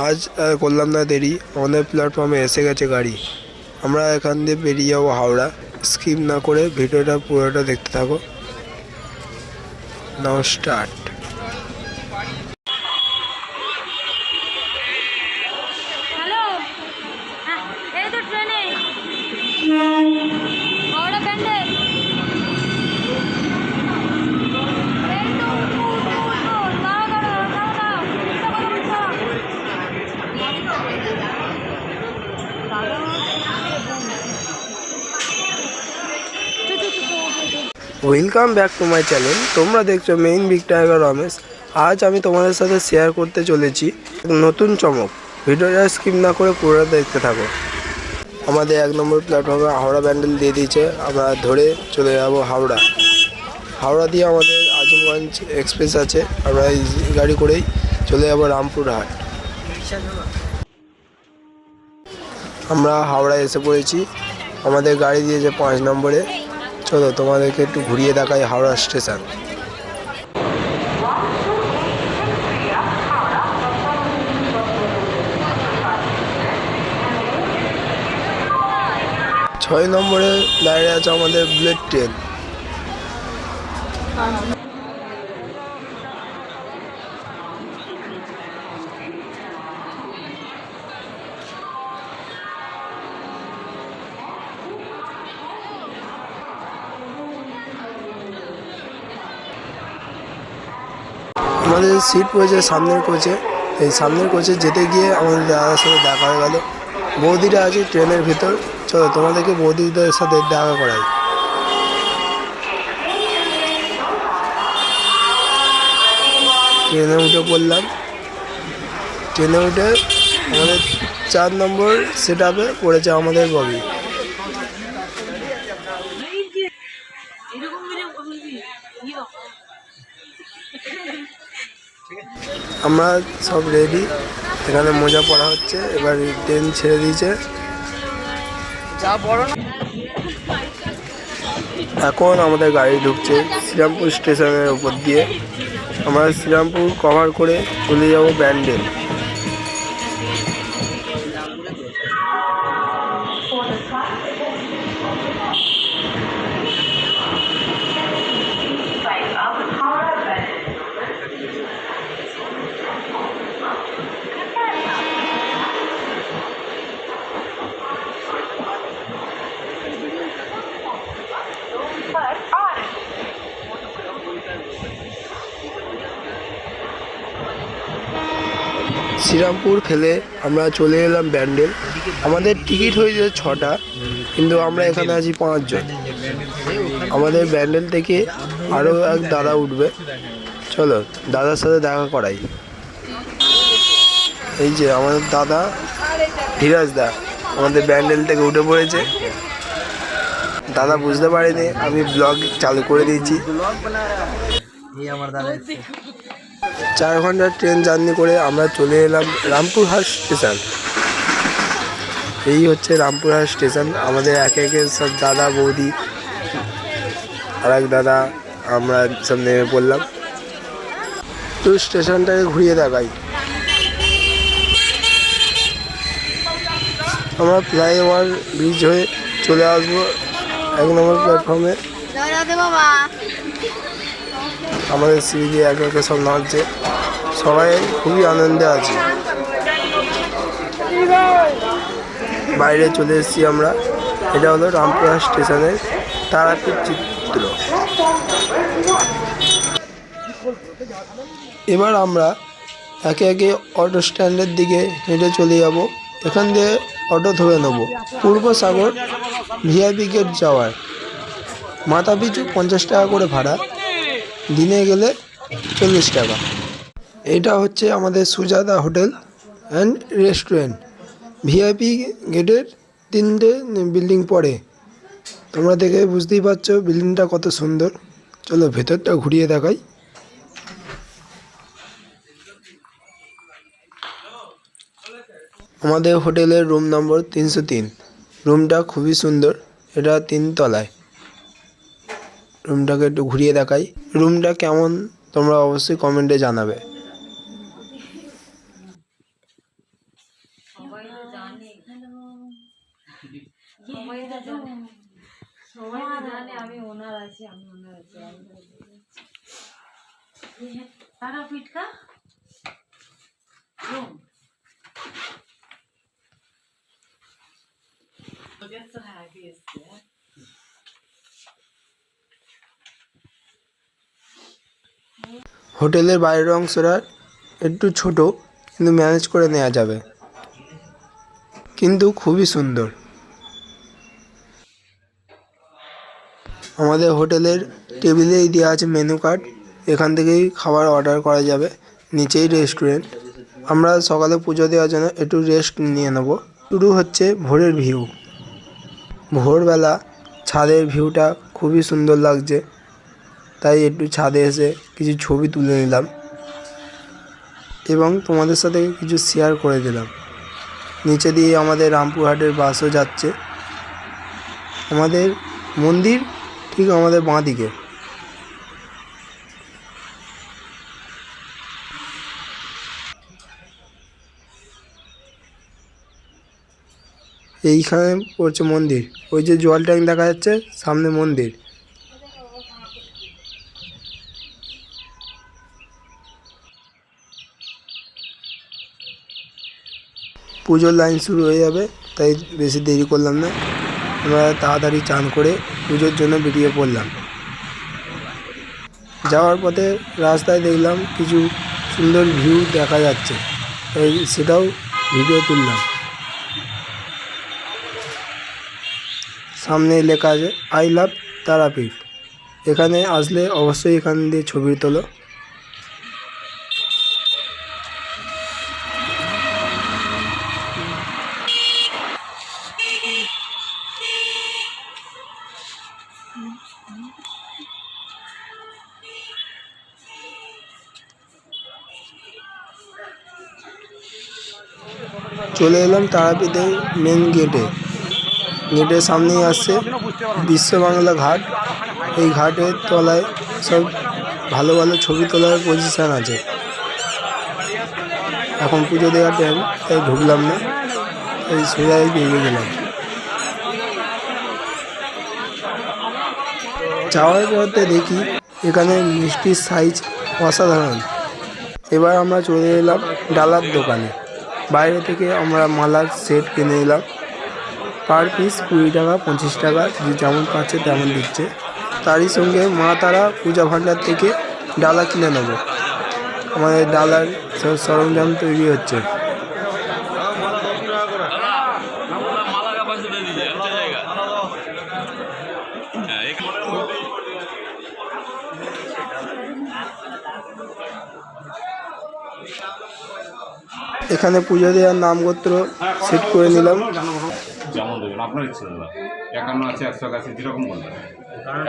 আজ করলাম না দেরি, আমাদের প্ল্যাটফর্মে এসে গেছে গাড়ি। আমরা এখান দিয়ে বেরিয়ে যাবো হাওড়া। স্কিপ না করে ভিডিওটা পুরোটা দেখতে থাকো। নাও স্টার্ট। হ্যালো, এই তো ট্রেনে হাওড়া ব্যান্ডেল। এই তো welcome back to my channel. তোমরা দেখছো মেইন বিগ টাইগার রমেশ। আজ আমি তোমাদের সাথে শেয়ার করতে চলেছি নতুন চমক। ভিডিওটা স্কিপ না করে পুরোটা দেখতে থাকো। আমাদের 1 নম্বর প্ল্যাটফর্মে হাওড়া ব্যান্ডেল দিয়ে দিয়েছে। আমরা ধরে চলে যাব হাওড়া। হাওড়া দিয়ে আমাদের আজিমগঞ্জ এক্সপ্রেস আছে। আমরা এই গাড়ি করেই চলে যাব রামপুরহাট। আমরা হাওড়ায় এসে পড়েছি। আমাদের গাড়ি দিয়েছে 5 নম্বরে। চলো তোমাদেরকে একটু ঘুরিয়ে দেখাই হাওড়া স্টেশন। ছয় নম্বরে দাঁড়িয়ে আছে আমাদের বুলেট ট্রেন। আমাদের সিট পড়েছে সামনের কোচে। এই সামনের কোচে যেতে গিয়ে আমাদের দাদার সাথে দেখা হয়ে গেল। বৌদিরা আছে ট্রেনের ভিতর। চলো তোমাদেরকে বৌদিদের সাথে দেখা করাই। ট্রেনে উঠে পড়লাম। ট্রেনে উঠে আমাদের 4 নম্বর সেট আপে পড়েছে আমাদের বগি। আমরা সব রেডি। এখানে মোজা পড়া হচ্ছে। এবার ট্রেন ছেড়ে দিয়েছে। এখন আমাদের গাড়ি ঢুকছে শ্রীরামপুর স্টেশনের উপর দিয়ে। আমরা শ্রীরামপুর কভার করে চলে যাব ব্যান্ডেল। শ্রীরামপুর ফেলে আমরা চলে এলাম ব্যান্ডেল। আমাদের টিকিট হয়েছে 6টা, কিন্তু আমরা এখানে আছি 5 জন। আমাদের ব্যান্ডেল থেকে আরও এক দাদা উঠবে। চলো দাদার সাথে দেখা করাই। এই যে আমাদের দাদা ধীরাজ দা আমাদের ব্যান্ডেল থেকে উঠে পড়েছে। দাদা বুঝতে পারেনি আমি ব্লগ চালু করে দিয়েছি। 4 ঘন্টার ট্রেন জার্নি করে আমরা চলে এলাম রামপুরহাট স্টেশন। এই হচ্ছে রামপুরহাট স্টেশন। আমাদের একে একে সব দাদা বৌদি আর এক দাদা আমরা সব নেমে পড়লাম। তো স্টেশনটাকে ঘুরিয়ে দেখাই। আমরা ফ্লাইওভার ব্রিজ হয়ে চলে আসবো 1 নম্বর প্ল্যাটফর্মে। আমাদের সিঁড়ি দিয়ে একে একে সব নামছে। সবাই খুবই আনন্দে আছে। বাইরে চলে এসেছি আমরা। এটা হলো রামপুরহাট স্টেশনের তারাপীঠ চিত্র। এবার আমরা একে একে অটো স্ট্যান্ডের দিকে হেঁটে চলে যাব। এখান দিয়ে অটো ধরে নেব পূর্ব সাগর ভিআইপি গেট যাওয়ার। মাথা পিছু 50 টাকা করে ভাড়া, দিনে গেলে 40 টাকা। এটা হচ্ছে আমাদের Sujata hotel and restaurant. VIP গেটের 3টে বিল্ডিং পড়ে। তোমরা দেখে বুঝতেই পারছো বিল্ডিংটা কত সুন্দর। চলো ভেতরটা ঘুরিয়ে দেখাই। আমাদের হোটেলের রুম নম্বর 303। রুমটা খুবই সুন্দর। এটা 3 তলায়। রুমটাকে একটু ঘুরিয়ে দেখাই। রুমটা কেমন তোমরা অবশ্যই কমেন্টে জানাবে। সবাই তো জানে সবাই তো জানে সবাই তো জানে আমি ওনার আছি तारापीठ का रूम मुझे तो है कि इससे হোটেলের বাইরের অংশটা একটু ছোট, কিন্তু ম্যানেজ করে নেওয়া যাবে, কিন্তু খুবই সুন্দর। আমাদের হোটেলের টেবিলেই দেওয়া আছে মেনু কার্ড, এখান থেকেই খাবার অর্ডার করা যাবে। নিচেই রেস্টুরেন্ট। আমরা সকালে পুজো দেওয়ার জন্য একটু রেস্ট নিয়ে নেব। শুরু হচ্ছে ভোরের ভিউ। ভোরবেলা ছাদের ভিউটা খুবই সুন্দর লাগছে, তাই একটু ছাদে এসে কিছু ছবি তুলে নিলাম এবং তোমাদের সাথে কিছু শেয়ার করে দিলাম। নিচে দিয়ে আমাদের রামপুরহাটের বাসও যাচ্ছে। আমাদের মন্দির ঠিক আমাদের বাঁ দিকে। এইখানে পড়ছে মন্দির। ওই যে জল ট্যাঙ্ক দেখা যাচ্ছে, সামনে মন্দির। পুজোর লাইন শুরু হয়ে যাবে, তাই বেশি দেরি করলাম না। আমরা তাড়াতাড়ি চান করে পুজোর জন্য বেরিয়ে পড়লাম। যাওয়ার পথে রাস্তায় দেখলাম কিছু সুন্দর ভিউ দেখা যাচ্ছে, তাই সেটাও ভিডিও তুললাম। সামনে লেখা আছে আই লাভ তারাপীঠ। এখানে আসলে অবশ্যই এখান দিয়ে ছবি তোলো। চলে এলাম তারাপীঠের মেন গেটে। গেটের সামনেই আসছে বিশ্ব বাংলা ঘাট। এই ঘাটের তলায় সব ভালো ভালো ছবি তোলার পজিশান আছে। এখন পুজো দেওয়ার টাইম, তাই ঢুকলাম না, এই সোজাই বেরিয়ে গেলাম। যাওয়ার পথে দেখি এখানে মিষ্টির সাইজ অসাধারণ। এবার আমরা চলে এলাম ডালার দোকানে। বাইরে থেকে আমরা মালার সেট কিনে নিলাম। পার পিস 20 টাকা 25 টাকা, যে যেমন পাচ্ছে তেমন দিচ্ছে। তারই সঙ্গে মা তারা পূজা ভাণ্ডার থেকে ডালা কিনে নেব। আমাদের ডালার সব সরঞ্জাম তৈরি হচ্ছে। এখানে পুজো দেওয়ার নামগোত্র সেট করে নিলাম। যেমন দেবেন আপনার ইচ্ছে দাদা, 51 আছে 181 যেরকম বলবেন।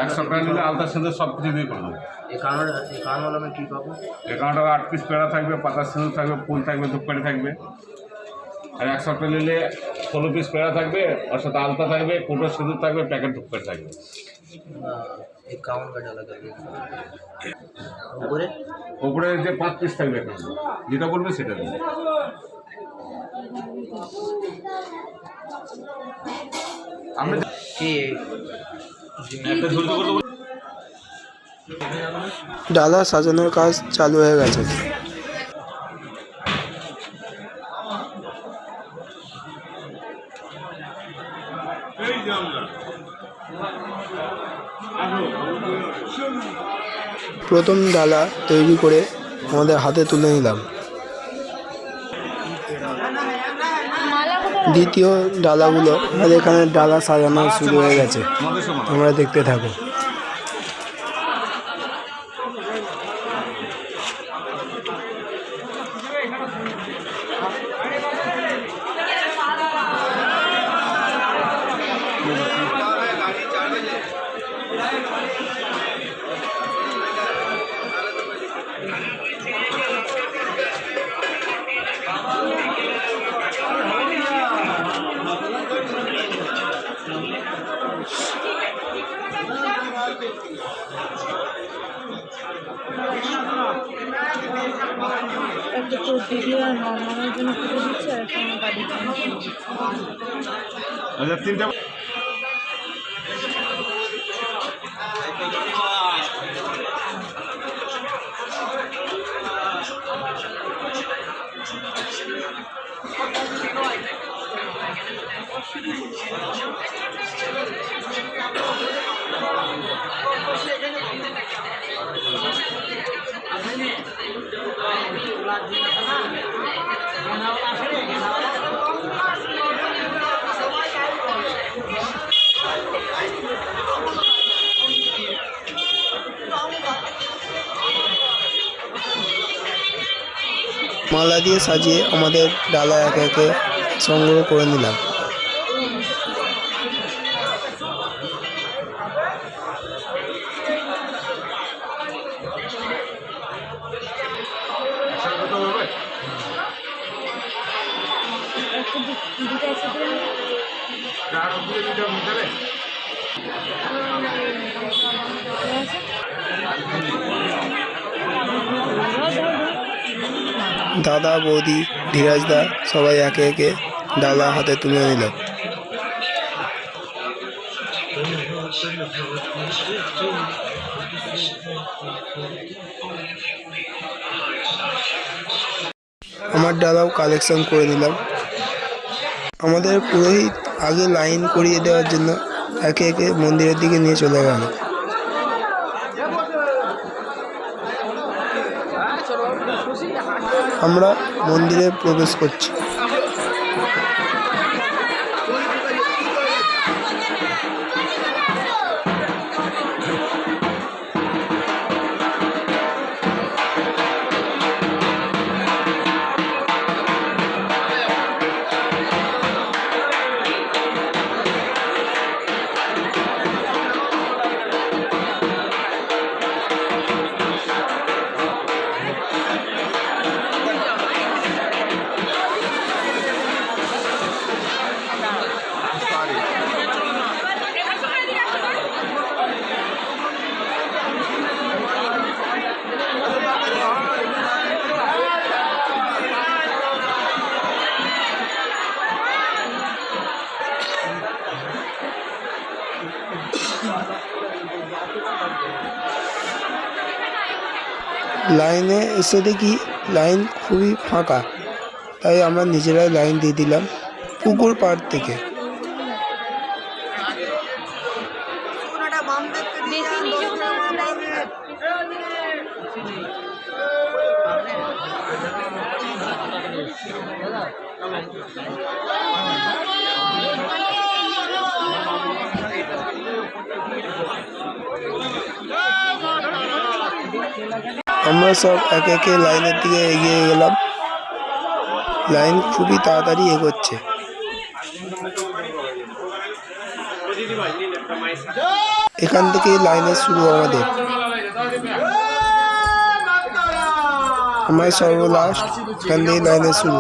100 টাকা নিলে আলতা সিঁদুর সব কিছু দিয়ে করবো। একান্ন 8 পিস পেড়া থাকবে, পাতা সিঁদুর থাকবে, ফুল থাকবে, ধূপকাঠি থাকবে। আর 100 টাকা নিলে 16 পিস পেড়া থাকবে, ওর সাথে আলতা থাকবে, কোটো সিঁদুর থাকবে, প্যাকেট ধূপকাঠি থাকবে। উপরে যে 5 পিস থাকবে, যেটা বলবে সেটা দেবে। ডালা সাজানোর কাজ চালু হয়ে গেছে। প্রথম ডালা তৈরি করে আমাদের হাতে তুলে নিলাম। দ্বিতীয় ডালাগুলো আমাদের এখানে ডালা সাজানো শুরু হয়ে গেছে। তোমরা দেখতে থাকো। একটা তো দিদি আর মামার জন্য পুজো দিচ্ছে, আর আচ্ছা, 3টা মালা দিয়ে সাজিয়ে আমাদের ডালা একে একে সংগ্রহ করে নিলাম। দাদা, বৌদি, ধীরাজদা সবাই একে একে ডালা হাতে তুলে নিল। আমার ডালাও কালেকশন করে নিলাম। আমাদের পুরোহিত আগে লাইন করিয়ে দেওয়ার জন্য একে একে মন্দিরের দিকে নিয়ে চলে গেল। আমরা মন্দিরে প্রবেশ করছি। লাইনে এসে দেখি লাইন খুবই ফাঁকা, তাই আমরা নিজেরাই লাইন দিয়ে দিলাম পুকুর পাড় থেকে। আমরা সব একে একে লাইনের দিকে এগিয়ে গেলাম। লাইন খুবই তাড়াতাড়ি এগোচ্ছে। এখান থেকে লাইনের শুরু আমাদের। আমরা সর্বলাস্ট এখান থেকে লাইনের শুরু।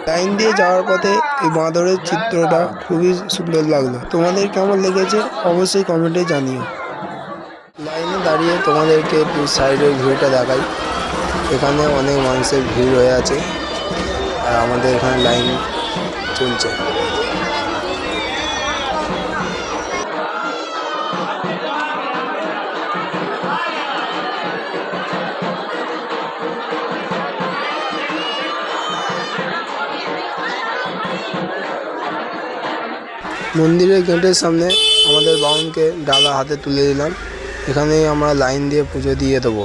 লাইন দিয়ে যাওয়ার পথে এই বাঁদরের চিত্রটা খুবই সুন্দর লাগলো। তোমাদের কেমন লেগেছে অবশ্যই কমেন্টে জানিও। লাইনে দাঁড়িয়ে তোমাদেরকে একটু সাইডের ভিউটা দেখাই। এখানে অনেক মানুষের ভিড় হয়ে আছে আর আমাদের এখানে লাইন চলছে। মন্দিরের গেটের সামনে আমাদের বাউনকে ডালা হাতে তুলে দিলাম। এখানেই আমরা লাইন দিয়ে পুজো দিয়ে দেবো।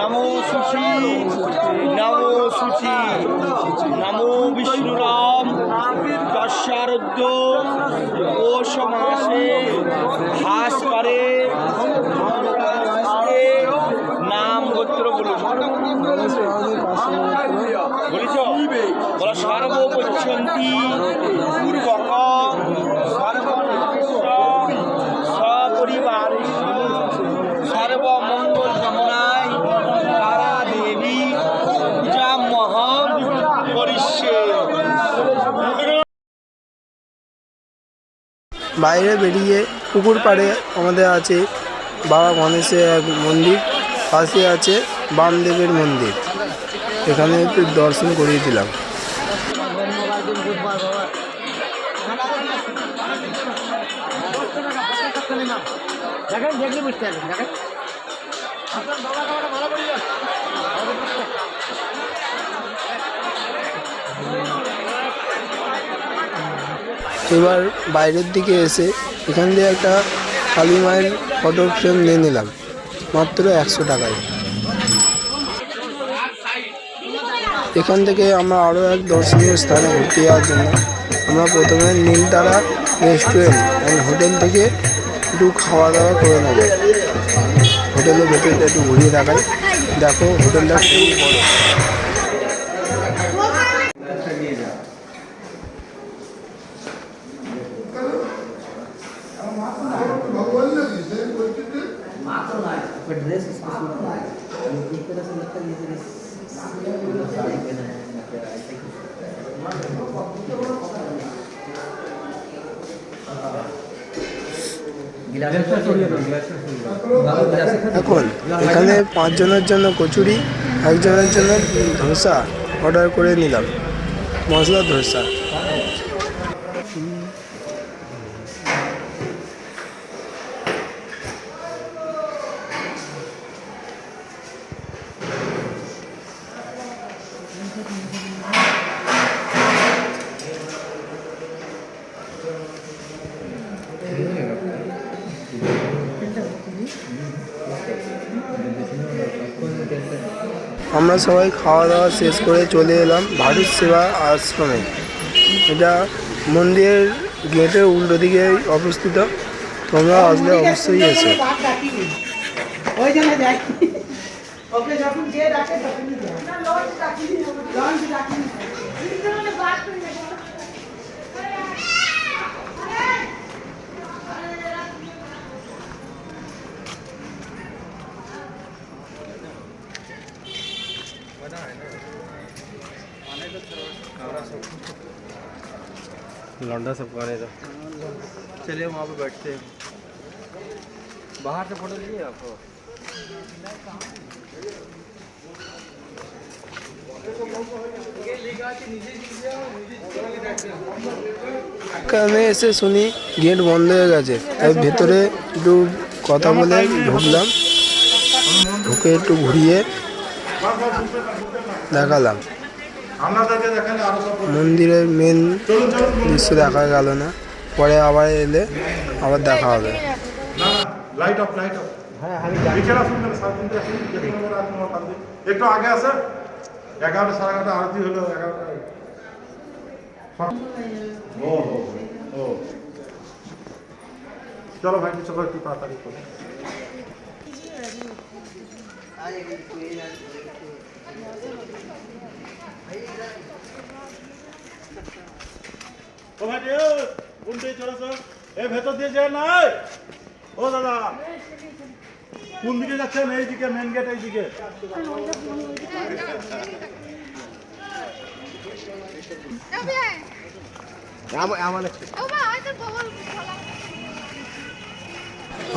नमो सुशी नमो सुची नमो विष्णुराम दशारद्ध पौष मासे भास्करे नाम गोत्र बोलो বলেছ বলা সর্বপচ্ছন্তি পূর্বক বাইরে বেরিয়ে পুকুর পাড়ে আমাদের আছে বাবা গণেশের এক মন্দির, পাশে আছে বামদেবের মন্দির, এখানে একটু দর্শন করিয়ে দিলাম। এবার বাইরের দিকে এসে এখান দিয়ে একটা কালী মায়ের ফটো ফ্রেম নিয়ে নিলাম মাত্র 100 টাকায়। এখান থেকে আমরা আরও এক দর্শনীয় স্থানে ঘুরতে যাওয়ার জন্য আমরা প্রথমে নীলতারা রেস্টুরেন্ট অ্যান্ড হোটেল থেকে একটু খাওয়া দাওয়া করে নেব। হোটেলের ভেতরটা একটু ঘুরিয়ে দেখাই, দেখো হোটেলটা খুবই বড়। এখন এখানে 5 জনের জন্য কচুরি, 1 জনের জন্য ধোসা অর্ডার করে নিলাম, মশলা ধোসা। আমরা সবাই খাওয়া দাওয়া শেষ করে চলে এলাম ভারত সেবা আশ্রমে। এটা মন্দিরের গেটের উল্টো দিকে অবস্থিত, তোমরা আসলে অবশ্যই এসো। लौंडा सब खाने था। चलिए वहाँ पे बैठते हैं। बाहर से फोटो लिए आपको? এখানে এসে শুনি গেট বন্ধ হয়ে গেছে, তাই ভেতরে একটু কথা বলে ঢুকলাম, ঢুকে একটু ঘুরিয়ে দেখালাম। মন্দিরের মেন দৃশ্য দেখা গেল না, পরে আবার এলে আবার দেখা হবে। একটু আগে আছে 11 সাড়ে 11 আরতি হলো 11টা। ও চলো ভাই চলো একটু তাড়াতাড়ি করো। ও ভাই কোনটা চলেছ? এই ভেতর দিয়ে যায় না। ও দাদা কোন দিকে যাচ্ছেন? এইদিকে মেন গেট এইদিকে।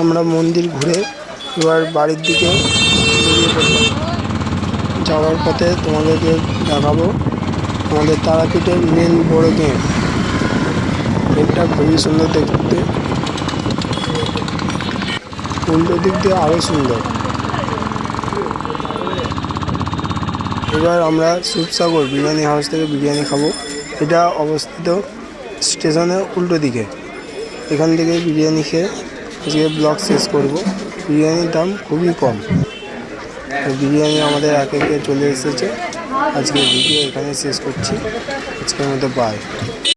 আমরা মন্দির ঘুরে এবার বাড়ির দিকে বেরিয়ে পড়লাম। যাওয়ার পথে তোমাদেরকে দেখাবো আমাদের তারাপীঠের মেন বড় গেট। গেটটা খুবই সুন্দর দেখতে, উল্টো দিক দিয়ে আরও সুন্দর। এবার আমরা শিবসাগর বিরিয়ানি হাউস থেকে বিরিয়ানি খাবো। এটা অবস্থিত স্টেশনের উল্টো দিকে। এখান থেকে বিরিয়ানি খেয়ে আজকে ব্লগ শেষ করব। বিরিয়ানির দাম খুবই কম। বিরিয়ানি আমাদের একে একে চলে এসেছে। আজকে ভিডিও এখানে শেষ করছি। আজকের মতো বাই।